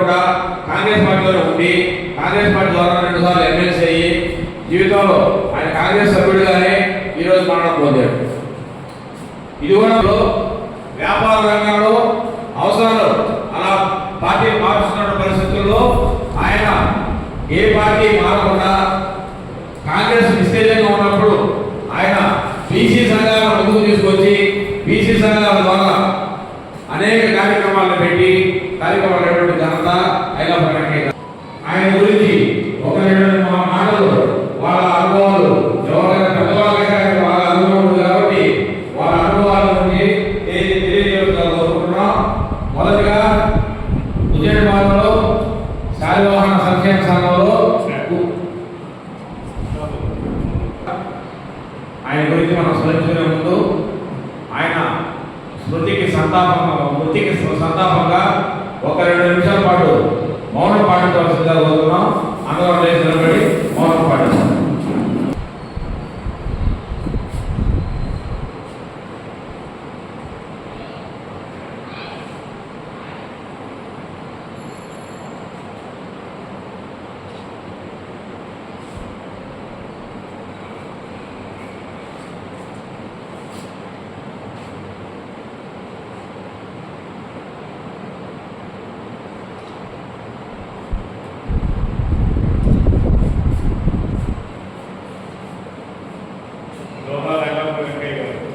కాకుండా కాంగ్రెస్ పార్టీలో ఉండి కాంగ్రెస్ పార్టీ ద్వారా 2 సార్లు ఎమ్మెల్సీ అయ్యి జీవితంలో ఆయన కాంగ్రెస్ సభ్యుడిగానే ఈరోజు మరణం పొందాడు. ఇది కూడా వ్యాపార రంగంలో అవసరాలు అలా పార్టీ మారుస్తున్న పరిస్థితుల్లో ఆయన ఏ పార్టీ మారకుండా కాంగ్రెస్ నిస్తేజంగా ఉన్నప్పుడు ఆయన బీసీ సంఘాలను ముందుకు తీసుకొచ్చి బీసీ సంఘాల ద్వారా అనేక కార్యక్రమాలను పెట్టి కార్యక్రమాలు ఘనత ఆయన గురించి ఒక 2 మాటలు వాళ్ళ అనుభవాలు ఎవరైనా పెద్దవాళ్ళకి వాళ్ళ అనుభవం కాబట్టి వాళ్ళ అనుభవాల నుండి తెలియజేస్తున్నాం. మొదటిగా విజయవాడలో శాలివాహన సంక్షేమ సంఘంలో ఆయన గురించి మనం స్మరించుకునే ముందు ఆయన మృతికి సంతాపంగా ఒక 2 నిమిషాల పాటు మౌనం పాటించవలసిందిగా కోరుతున్నాం. అందరూ లేచి నిలబడి మౌనం పాటిస్తాం.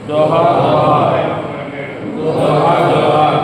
जोहार जोहार जोहार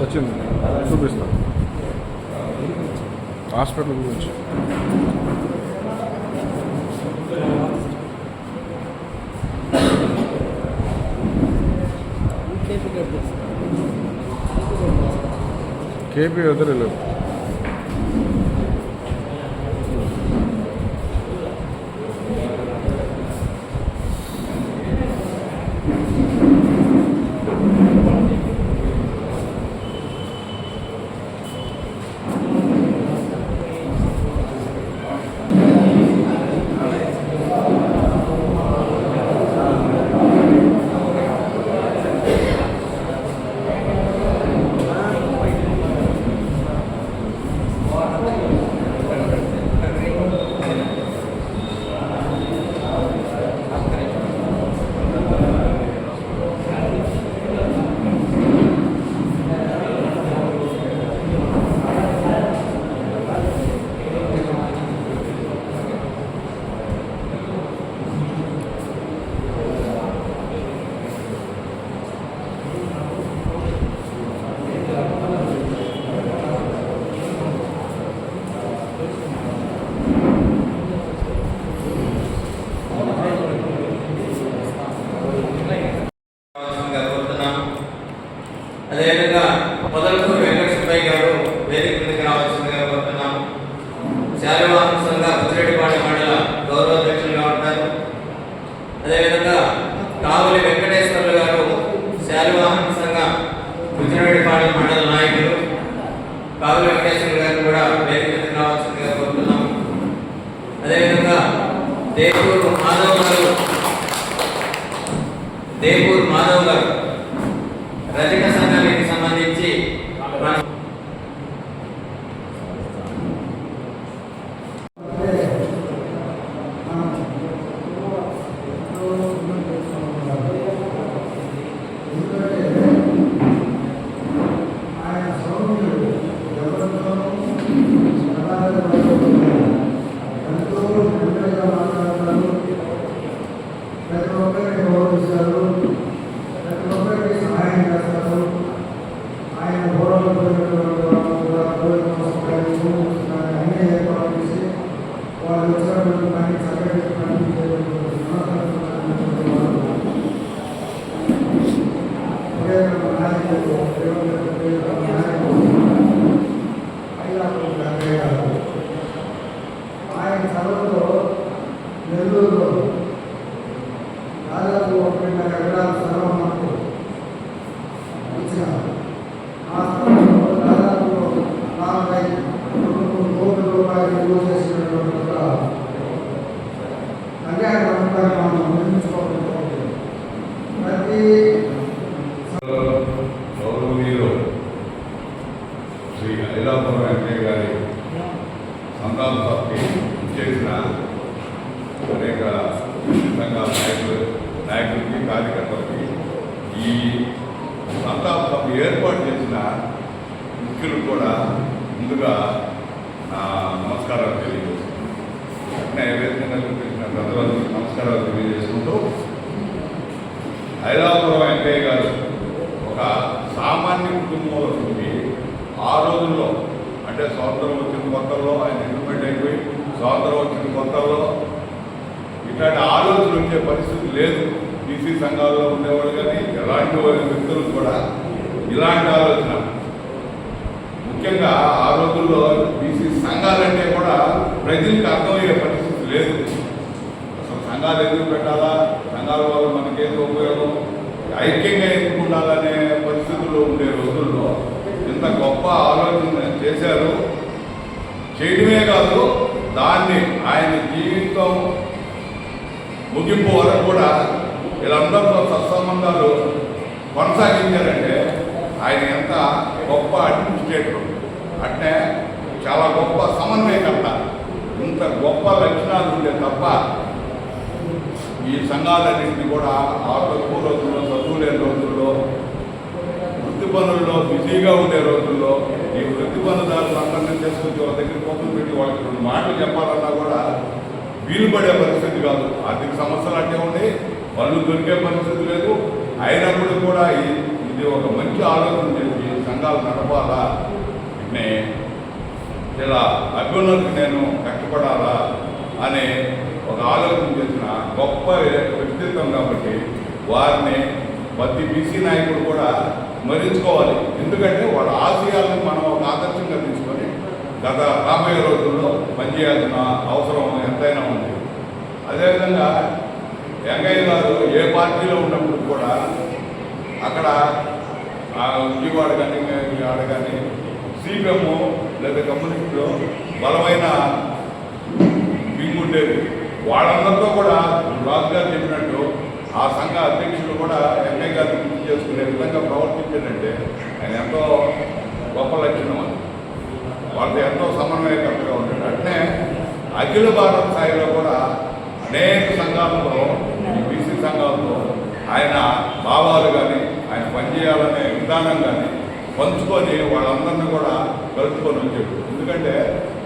వచ్చింది చూపిస్తాను హాస్పిటల్ గురించి. కేపీ వదిలేదు. అదేవిధంగా మొదలకూరు వెంకట సుబ్బయ్య గారు వేదిక మీదకి రావాల్సిందిగా కోరుతున్నాము. శాలివాహన సంఘ బుచ్చిరెడ్డిపాడు మండల గౌరవాధ్యక్షులుగా ఉంటారు. అదేవిధంగా కావలి వెంకటేశ్వర్లు గారు శాలివాహన సంఘ బుచ్చిరెడ్డి మురడిపాడు మండల నాయకులు కావుల వెంకటేశ్వర గారిని కూడా వేదిక మీదకి రావాల్సిందిగా కోరుతున్నాము. అదేవిధంగా దేపూర్ మాధవ్ గారు రజక సంఘానికి సంబంధించి మనం ఆయన చదువులో నెల్లూరులో దాదాపు 1.5 ఎకరాల స్థలం మనకు ఇచ్చినారు. ఆ స్థలంలో దాదాపు 40 కోట్ల రూపాయలు విలువ చేసినటువంటి ఒక కళ్యాణ మండపాన్ని మనం నిర్మించుకోవడం ప్రతి గౌరవనీయులు శ్రీ ఐలాపురం వెంకయ్య గారి సంతాన సభకి చేసిన అనేక సంఘాల నాయకులకి కార్యకర్తలకి ఈ సంతాన సభ ఏర్పాటు చేసిన ముఖ్యులు కూడా ముందుగా నా నమస్కారాలు తెలియజేస్తున్నాను. ఏదైనా చూపించిన ప్రజలకు నమస్కారాలు తెలియజేసుకుంటూ ఐలాపురం వెంకయ్య గారు ఒక సామాన్య కుటుంబంలో నుండి ఆ రోజుల్లో అంటే స్వాతంత్రం వచ్చిన కొత్తల్లో ఆయన ఇంప్లిమెంట్ అయిపోయి స్వాతంత్రం వచ్చిన కొత్తల్లో ఇట్లాంటి ఆలోచన వచ్చే పరిస్థితి లేదు. బీసీ సంఘాల్లో ఉండేవాళ్ళు కానీ ఎలాంటి వ్యక్తులు కూడా ఇలాంటి ఆలోచన ముఖ్యంగా ఆ రోజుల్లో బీసీ సంఘాలంటే కూడా ప్రజలకు అర్థమయ్యే పరిస్థితి లేదు. అసలు సంఘాలు ఎందుకు పెట్టాలా, సంఘాల వల్ల మనకేదో ఉపయోగం, ఐక్యంగా ఎందుకు ఉండాలనే పరిస్థితుల్లో ఉండే రోజుల్లో ఇంత గొప్ప ఆలోచన చేశారు. చేయడమే కాదు, దాన్ని ఆయన జీవితం ముగింపు వరకు కూడా వీళ్ళందరితో సత్సంబంధాలు కొనసాగించారంటే ఆయన ఎంత గొప్ప అడ్మినిస్ట్రేటర్, అంటే చాలా గొప్ప సమన్వయకర్త. ఇంత గొప్ప లక్షణాలు ఉండే తప్ప ఈ సంఘాలన్నింటినీ కూడా ఆ తక్కువ రోజుల్లో, చదువు లేని రోజుల్లో, వృత్తి పనుల్లో బిజీగా ఉండే రోజుల్లో ఈ వృత్తి పనుదారులు అందరినీ చేసుకొచ్చి వాళ్ళ దగ్గర పోతులు పెట్టి వాళ్ళకి 2 మాటలు చెప్పాలన్నా కూడా వీలు పడే పరిస్థితి కాదు. ఆర్థిక సమస్యలు అంటే ఉండి పనులు దొరికే పరిస్థితి లేదు. అయినప్పుడు కూడా ఇది ఒక మంచి ఆలోచన చేసి సంఘాలు నడపాలా, ఇలా అభ్యున్నతికి నేను కష్టపడాలా అనే ఒక ఆలోచన చేసిన గొప్ప వ్యక్తిత్వం కాబట్టి వారిని ప్రతి బీసీ నాయకుడు కూడా స్మరించుకోవాలి. ఎందుకంటే వాళ్ళ ఆశయాలను మనం ఒక ఆదర్శంగా తీసుకొని గత రాబోయే రోజుల్లో పనిచేయాల్సిన అవసరం ఎంతైనా ఉంది. అదేవిధంగా వెంకయ్య గారు ఏ పార్టీలో ఉన్నప్పుడు కూడా అక్కడ విజయవాడ కానీ ఆడ కానీ సిపిఎం లేదా కమ్యూనిస్టులో బలమైన వింగ్ ఉండేది. వాళ్ళందరితో కూడా రాజు గారు చెప్పినట్టు ఆ సంఘ అధ్యక్షులు కూడా వెంకయ్య గారిని గుర్తు చేసుకునే విధంగా ప్రవర్తించారంటే ఆయన ఎంతో గొప్ప లక్షణం. అది వాళ్ళతో ఎంతో సమన్వయకర్తగా ఉంటాడు. అట్నే అఖిల భారత స్థాయిలో కూడా అనేక సంఘాలతో, ఈ బీసీ సంఘాలతో ఆయన భావాలు కానీ ఆయన పనిచేయాలనే విధానం కానీ పంచుకొని వాళ్ళందరినీ కూడా కలుపుకొని వచ్చాడు. ఎందుకంటే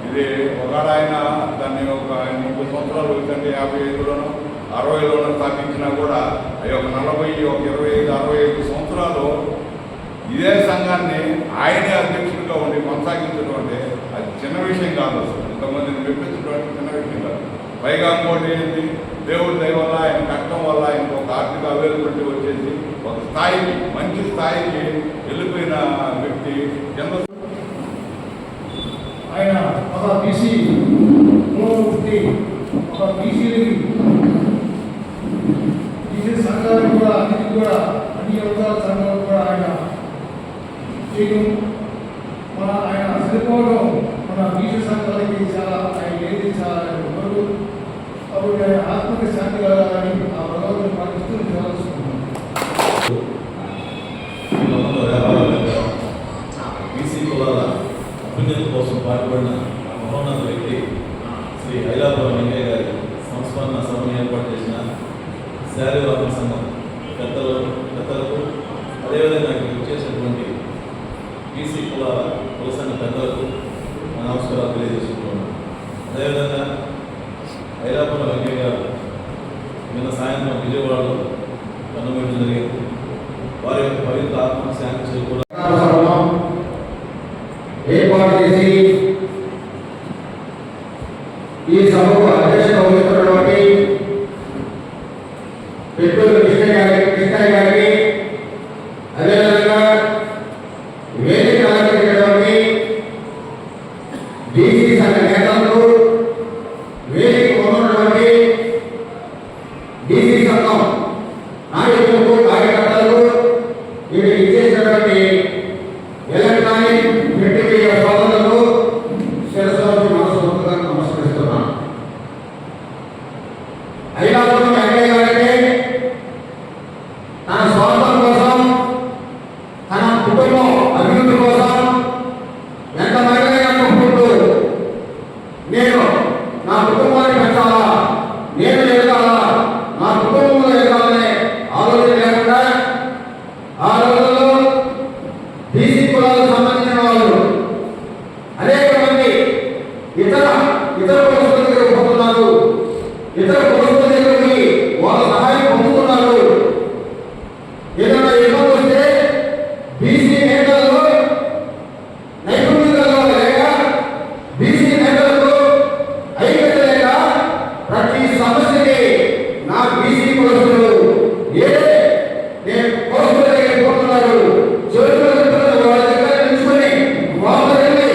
ఇది ఒకడ ఆయన దాన్ని ఒక 30 సంవత్సరాలు వచ్చింటే 55లోనో 60లోనో స్థాపించినా కూడా అవి ఒక 40, ఒక 25, 65 సంవత్సరాలు ఇదే సంఘాన్ని ఆయనే అధ్యక్షుడిగా ఉండి కొనసాగించడం అంటే అది చిన్న విషయం కాదు. అసలు ఇంతమందిని మెప్పించడం చిన్న విషయం కాదు. పైగా ఇంకోటి ఏంటి, దేవుడి దయ వల్ల ఆయన కష్టం వల్ల ఆయనకు ఒక ఆర్థిక అవైలబిలిటీ వచ్చేసి ఒక స్థాయికి, మంచి స్థాయికి వెళ్ళిపోయిన వ్యక్తి. ఆయన ఒక బీసీ పుట్టి ఒక బీసీలకి బీసీ సంఘాలకు కూడా అన్నిటికీ కూడా అన్ని వర్గాల సంఘాలకు కూడా ఆయన చేయడం ఆయన సరిపోవడం మన బీసీ సంఘాలకి చాలా ఆయన ఏది చాలా ఉండదు. కాబట్టి ఆయన ఆత్మకి శాంతి కలగాలని ఆ భగవంతుని పాటిస్తూ నిలవలుసుకుంటున్నాం. బీసీ కులాల అభ్యున్నతి కోసం పాటుపడిన మహోన్నత వ్యక్తి శ్రీ ఐలాపురం వెంకయ్య గారి సంస్మరణ సభను ఏర్పాటు చేసిన శారీవాద సంఘం పెద్దలకు అదేవిధంగా ఇక్కడ చేసినటువంటి బీసీ కులాల కుల సంఘ పెద్దలకు నమస్కారాలు తెలియజేసుకుంటున్నాను. అదేవిధంగా ఐలాపురం వెంకయ్య గారు నిన్న సాయంత్రం విజయవాడలో కన్నుమూయడం జరిగింది. వారి యొక్క పవిత్ర ఆత్మ శాంతి చేకూర ఏర్పాటు చేసి ఈ సభకు అధ్యక్షత వహిస్తున్నటువంటి పెద్దలు కృష్ణయ్య గారికి అదేవిధంగా వేదిక అలంకరించినటువంటి బీసీ సంఘ నేతలకు, వేదిక ఉన్నటువంటి బీసీ సంఘం నాయకులకు, కార్యకర్తలకు, వీరికి ఇచ్చేసినటువంటి ఎలక్ట్రానిక్ ప్రింట్ మీడియా సోదరులకు శిరస్సు మనస్ఫూర్తిగా నమస్కరిస్తున్నాను. ఐలాపురం వెంకయ్య గారికి తన స్వార్థం కోసం, తన కుటుంబం అభివృద్ధి కోసం ఎంతమంది అనుకుంటూ నేను నా కుటుంబాన్ని పెంచాలా, నేను ఎదగాలా, నా కుటుంబంలో ఎదగాలనే ఆలోచన లేకుండా ఆ రోజుల్లో బీసీ కులాలకు సంబంధించిన వాళ్ళు అనేక మంది ఇతర కులస్తుల దగ్గరకు పోతున్నారు, ఇతర కులస్తుల దగ్గరికి వాళ్ళ సహాయం పొందుతున్నారు. ఏదైనా ఇబ్బంది వస్తే బీసీ నేతల్లో నైపుణ్యాలు లేక, బీసీ నేతలకు ఐక్యత లేక ప్రతి సమస్యకి నా బీసీ కులస్తులు నేను కులస్తుల దగ్గరికి పోతున్నారు, వాళ్ళ దగ్గర నిలుచుకొని వాళ్ళ దగ్గర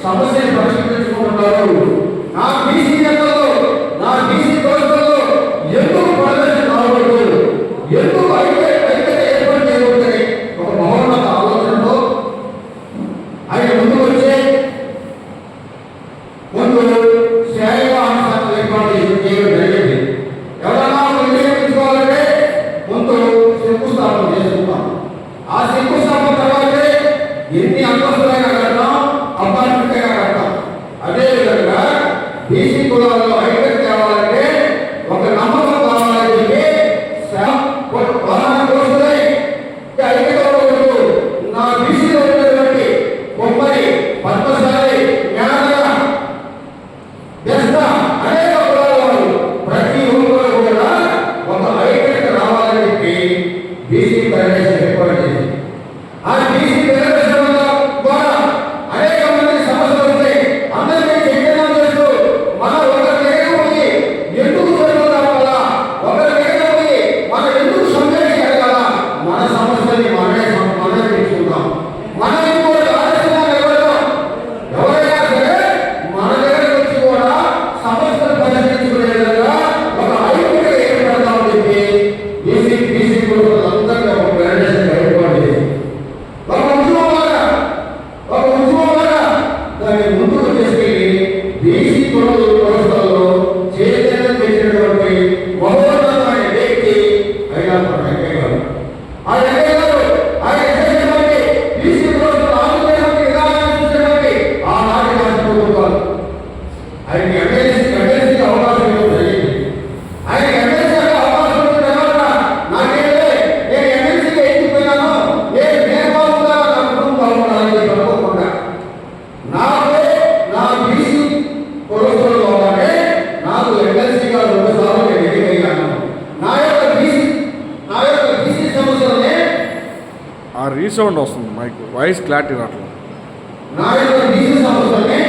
సమస్యను పరిష్కరించుకుంటున్నారు. నా బీసీ నేతల్లో, నా బీసీ కులస్తుల్లో ఎందుకు ప్రదర్శన రావట్లేదు, ఎందుకు ఐక్యత ఏర్పాటు చేయకూడదని ఒక మహోన్నత ఆలోచనతో ఆయన ముందుకు వచ్చి ముందు శారీవాహన సంఘం ఏర్పాటు చేయడం జరిగింది. ఎవరైనా నిర్ణయించుకోవాలంటే ముందు శంకుస్థాపన చేసుకుంటాం. ఆ శంకుస్థాపన తర్వాతే ఎన్ని అంతస్తులైనా కడతాం, అపార్ట్మెంట్ అయినా కడతాం. అదేవిధంగా బీసీ కులాల్లో ఐక్యత తేవాలంటే ఒక నమ్మకం కావాలని చెప్పి వాహన కోసమై ఐక్యత నా బీసీలో ఉన్నటువంటి కొమ్మరి, పద్మశాలి, జ్ఞాన, వ్యస్త అనేక కులాల వాళ్ళు ప్రతి ఊరిలో కూడా ఒక ఐక్యత రావాలని చెప్పి బీసీ ఫెడరేషన్ ఏర్పాటు చేసింది. ఆ బీసీ ఫెడరేషన్ ద్వారా అనేక మంది సమస్యలు వస్తాయి. అందరికీ చైతన్యం చేస్తూ మన ఒకరి దగ్గర పోయి ఎందుకు జరుగుతాం కదా, ఒకరి దగ్గర పోయి మనం ఎందుకు సంఘటించగల, మన సమస్యని మనమే తీసుకుంటాం. మనం ఇంకోటి ఆలోచన ఎవరైనా సరే మన దగ్గరకు వచ్చి కూడా సమస్యలు పరిష్కరించుకునే విధంగా ఒక ఐక్యత ఏర్పడతామని చెప్పి బీసీ కుటుంబాలందరికీ ఒక ఫెడరేషన్ ఏర్పాటు చేసి ఒక ఉద్యమంలాగా దాన్ని ముందుకు తీసుకెళ్లి బీసీ కుటుంబాలలో చైతన్యం చేసినటువంటి మహోన్నతమైన వ్యక్తి ఐలాపురం వెంకయ్య గారు. ఆ వెంకయ్య గారు ఆయన చేసినటువంటి బీసీ కుటుంబాలను ఆదుకునేటువంటి విధానాన్ని చూసినటువంటి ఆనాటి రాష్ట్ర ప్రభుత్వాలు ఆయనకి ఎమ్మెల్సీకి అవకాశం ఇవ్వడం జరిగింది. ఆయనకి ఎమ్మెల్సీకి అవకాశం ఇచ్చిన తర్వాత నాకైతే నేను ఎమ్మెల్సీగా ఎక్కిపోయినాను, నేను బాగుందా, నా కుటుంబం బాగుండాలని అనుకోకుండా నాకు నా బీసీ కులస్తులలోనే నాకు ఎమ్మెల్సీగా 2 సార్లు నేను ఎన్నికయ్యాను. నా యొక్క బీసీ సమస్యలనే ఆ రీసౌండ్ వస్తుంది, మైక్ వాయిస్ క్లారిటీ రావట్లేదు. నా యొక్క బీసీ సమస్యలనే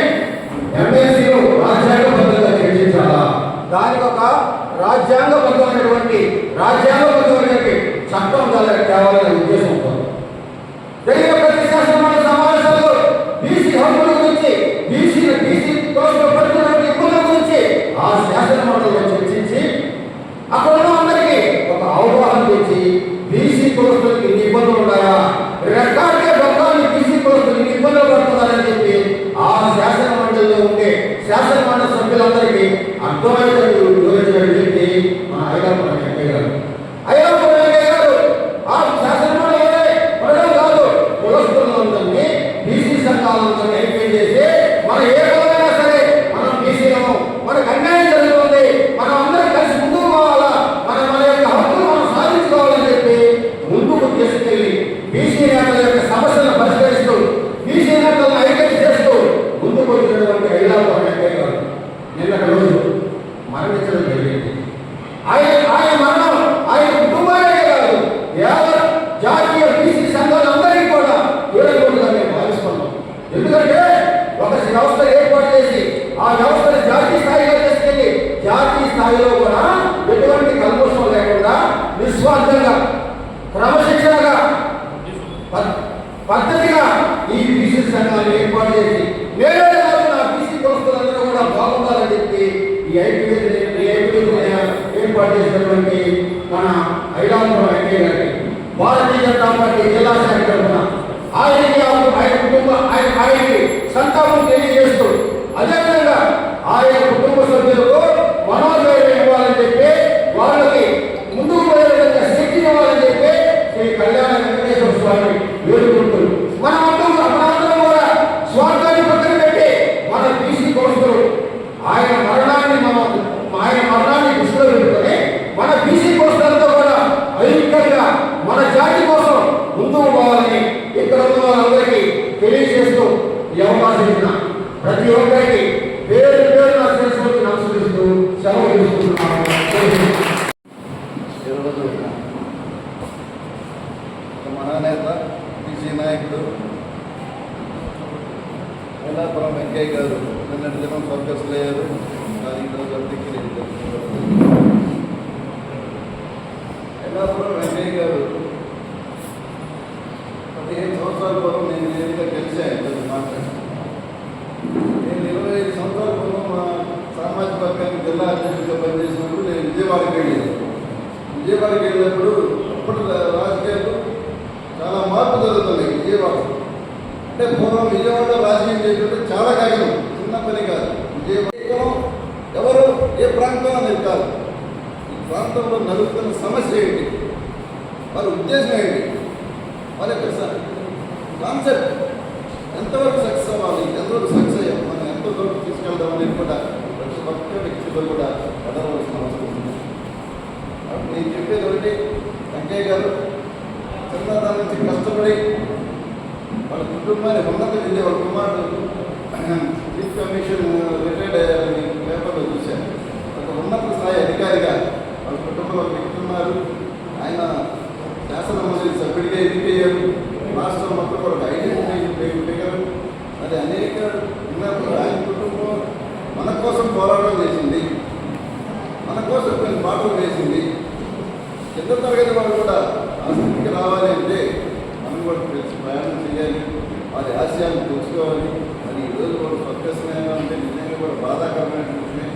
ఎమ్మెల్సీలు రాజ్యాంగబద్ధంగా చర్చించాలా, దానికి ఒక రాజ్యాంగబద్ధమైనటువంటి చట్టం తేవాలనే ఉద్దేశంతో జరిగిన ప్రతి శాసనమండలి సమావేశాల్లో బీసీ హక్కుల గురించి, బీసీ కోసం పడుతున్నటువంటి ఇబ్బందుల గురించి ఆ శాసనమండలిలో చర్చించి అక్కడ ఉన్న అందరికీ ఒక అవగాహన తెచ్చి బీసీ కులస్తులకి ఇబ్బందులు ఉన్నాయా, రెక్కాడికే బొక్కాన్ని బీసీ అర్థమైతే వివరించిన వ్యక్తి మన ఐలాపురం వెంకయ్య గారు. ఐలాపురం వెంకయ్య గారు ఆ శాసనమండలి ప్రజలు కాదు, కులస్తులందరినీ బీసీ సంఘాలందరినీ ఐక్యం చేసి మన ఏ పదమైనా సరే మనం బీసీలము, మనకు అన్యాయం జరుగుతుంది, మనం అందరం కలిసి ముందుకు పోవాలా, మన యొక్క హక్కులు మనం సాధించుకోవాలని చెప్పి ముందుకు తీసుకెళ్లి బీసీ నేతల యొక్క సమస్యలను పరిష్కరిస్తూ బీసీ నేతలను ఐక్యం చేస్తూ ముందుకు వచ్చినటువంటి ఐలాపురం వెంకయ్య గారు నిన్నటి రోజు మరణించడం జరిగింది. ఆయన మరణం ఆయన కుటుంబానికే కాదు, యావత్ జాతీయ బీసీ సంఘాలందరికీ కూడా తీరకూడదుగా మేము భావిస్తున్నాం. ఎందుకంటే ఒక వ్యవస్థ ఏర్పాటు చేసి ఆ వ్యవస్థను జాతీయ స్థాయిలో తీసుకెళ్లి జాతీయ స్థాయిలో కూడా ఎటువంటి కల్మోషం లేకుండా నిస్వార్థంగా క్రమశిక్షణగా పద్ధతిగా ఈ బీసీ సంఘాన్ని ఏర్పాటు చేసి నేనే కాదు నా బీసీ కులస్తులందరూ కూడా బాగుండాలని చెప్పి ఈ ఐపీఎస్ ఏర్పాటు చేసినటువంటి మన ఐలాపురం వెంకయ్య గారికి భారతీయ జనతా పార్టీ జిల్లా శాఖ తరఫున ఆయన కుటుంబ ఆయనకి సంతాపం తెలియజేస్తూ అదేవిధంగా ఆయన కుటుంబ సభ్యులకు మనోధైర్యం ఇవ్వాలని చెప్పి వాళ్ళకి ముందుకు పోయే విధంగా శక్తి ఇవ్వాలని చెప్పి శ్రీ కళ్యాణ వెంకటేశ్వర స్వామి వేడుకుంటూ మనందరం కూడా స్వార్థాన్ని పక్కన పెట్టి మన బీసీ కోస్తులు ఆయన మరణాన్ని దృష్టిలో పెట్టుకొని మన బీసీ కోస్తులతో కూడా ఐక్యంగా మన జాతి కోసం ముందుకు పోవాలని ఇక్కడ ఉన్న వాళ్ళందరికీ తెలియజేస్తూ ఈ అవకాశం ఇచ్చిన ప్రతి ఒక్కరికి పేరు పేరున శిరస్సుకి నమస్కరిస్తూ సెలవు తీసుకుంటున్నాను. ఈరోజు ఒక మహానేత బీసీ నాయకుడు ఐలాపురం వెంకయ్య గారు నిన్నటి దినం స్వర్గస్థులయ్యారు. ఈరోజు ఐలాపురం వెంకయ్య గారు 15 సంవత్సరాల పూర్వం నేను నేరుగా తెలిసాను మాట్లాడాను. నేను 25 సంవత్సరాల పూర్వం మా సామాజిక వర్గానికి జిల్లా అధ్యక్షుడిగా పనిచేసినప్పుడు నేను విజయవాడకి వెళ్ళినప్పుడు అప్పుడు రాజకీయాలు చాలా మార్పు జరుగుతున్నాయి విజయవాడ. అంటే పూర్వం విజయవాడలో రాజకీయం చేసేటప్పుడు చాలా కష్టం, చిన్న పని కాదు. విజయవాడ ఎవరు ఏ ప్రాంతం అనేది కాదు, ఈ ప్రాంతంలో నడుస్తున్న సమస్య ఏంటి, వారి ఉద్దేశం ఏంటి, వారి యొక్క కాన్సెప్ట్ ఎంతవరకు సక్సెస్ అవ్వాలి, ఎంతవరకు సక్సెస్ అయ్యాం, మనం ఎంతవరకు తీసుకెళ్దాం అనేది కూడా ప్రతి ఒక్క వ్యక్తితో కూడా ఎదరవలసిన అవసరం ఉంది. నేను చెప్పేది ఒకటి, వెంకయ్య గారు చిన్నదాని నుంచి కష్టపడి వాళ్ళ కుటుంబాన్ని ఉన్నత విద్య, వాళ్ళ కుమారుడు చీఫ్ కమిషన్ రిటైర్డ్ అయ్యారని పేపర్లో చూశాను. ఒక ఉన్నత స్థాయి అధికారిగా వాళ్ళ కుటుంబంలో వ్యక్తున్నారు. ఆయన శాసనమండలి సభ్యుడిగా ఎన్నికయ్యారు. రాష్ట్రం మొత్తం కూడా ఐడెంటిఫై ఫిగర్. అది అనేక ఉన్నప్పుడు ఆయన కుటుంబం మన కోసం పోరాటం చేసింది, మన కోసం కొన్ని పాటలు వేసింది. కింద తరగతి వాళ్ళు కూడా ఆ స్థితికి రావాలి అంటే మనం కూడా తెలిసి ప్రయాణం చేయాలి, వారి ఆశయాన్ని తెలుసుకోవాలి. మరి ఈరోజు కూడా స్వర్గస్మయంగా ఉంటే నిజంగా కూడా బాధాకరమైన విషయమే.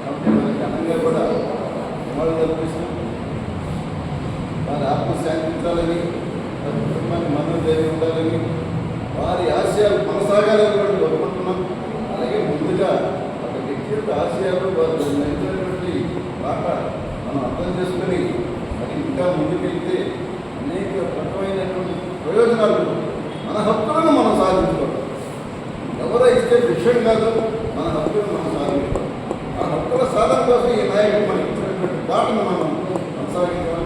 కాబట్టి మనకి ఘనంగా కూడా నివాళులు అర్పిస్తున్నాం. వారి ఆత్మశాంతించాలని, వారి కుటుంబాన్ని మనోధైర్యం ఉండాలని, వారి ఆశయాలు కొనసాగాలని కూడా కోరుకుంటున్నాం. అలాగే ముందుగా ఒక వ్యక్తిగత ఆశయాలు వారు నడిచినటువంటి బాట మనం అర్థం చేసుకొని మరి ఇంకా ముందుకెళ్తే అనేక రకమైనటువంటి ప్రయోజనాలు, మన హక్కులను మనం సాధించుకోవాలి. ఎవరో ఇస్తే విషయం కాదు, మన హక్కులను మనం సాధించుకోవాలి. ఆ హక్కుల సాధన కోసం ఈ నాయకులు మనకి ఇచ్చినటువంటి బాటను మనం కొనసాగించాలి.